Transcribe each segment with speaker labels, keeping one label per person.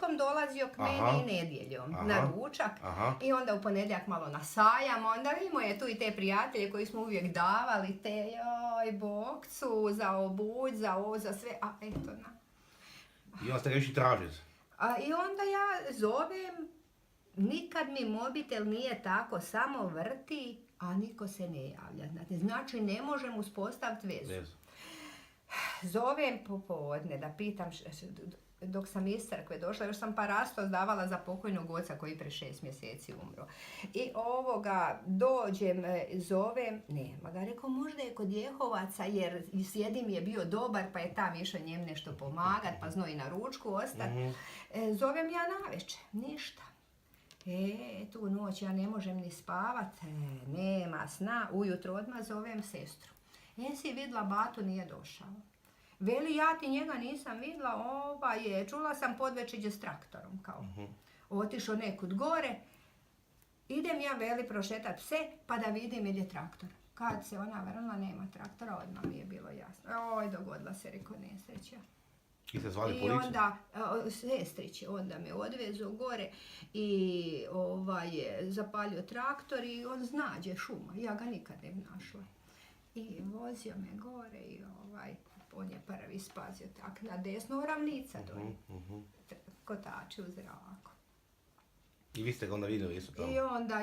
Speaker 1: petkom dolazio k meni i nedjeljom na ručak. I onda u ponedjeljak malo na sajam. Onda imao je tu i te prijatelje koji smo uvijek davali te, joj, bokcu za obuć, za ovo, za sve. A eto,
Speaker 2: I onda ste ga išli tražiti?
Speaker 1: I onda ja zovem, nikad mi mobitel nije tako, samo vrti, a niko se ne javlja. Znači ne možem uspostaviti vezu. Zovem popodne da pitam, dok sam iz crkve došla, još sam parastos davala za pokojnog oca koji pre 6 mjeseci umro. I dođem, zovem, nema ga. Rekao, možda je kod Jehovaca jer sjedim je bio dobar pa je tam išao njem nešto pomagat, pa zno i na ručku ostat. Zovem ja navečer, ništa. Tu noć ja ne možem ni spavat, nema sna, ujutro odmah zovem sestru. Jesi vidla, batu nije došao. Veli, ja ti njega nisam vidla, čula sam podvečer s traktorom, kao. Otišao nekud gore, idem ja, veli, prošetat pse, pa da vidim ili je traktor. Kad se ona vrnula, nema traktora, odmah mi je bilo jasno. Dogodila se, rekao, nesreća.
Speaker 2: I ste zvali policiju?
Speaker 1: I onda, sestrić onda me odvezu gore i zapalio traktor i on znađe šuma. Ja ga nikad ne bi našla. I vozio me gore i on je prvi spazio tak na desnu, ravnica dolje. Kotači u zraku.
Speaker 2: I vi ste ga onda vidjeli isto tamo?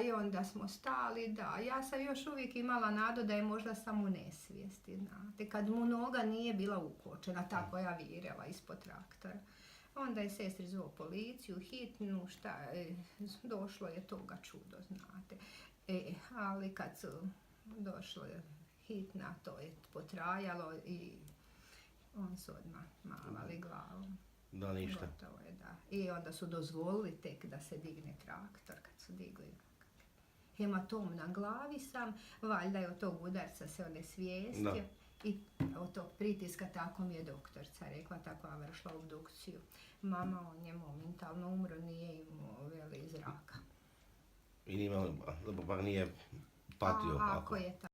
Speaker 1: I onda smo stali, da. Ja sam još uvijek imala nadu da je možda samo nesvijesti, znate. Kad mu noga nije bila ukočena, tako ja virela ispod traktora. Onda je sestri zvao policiju, hitnu, došlo je toga čudo, znate. Ali kad su došlo hitna, to je potrajalo i on su odmah mavali glavom.
Speaker 2: Da, ništa.
Speaker 1: Gotovo je, da. I onda su dozvolili tek da se digne traktor, kad su digli. Hematom na glavi sam, valjda je od tog udarca se onesvijestio. I od tog pritiska tako mi je doktorca rekla, tako je vršila obdukciju. Mama, on je momentalno umro, nije imao veli zraka.
Speaker 2: I nije imao, bar nije patio.
Speaker 1: Ako je tako.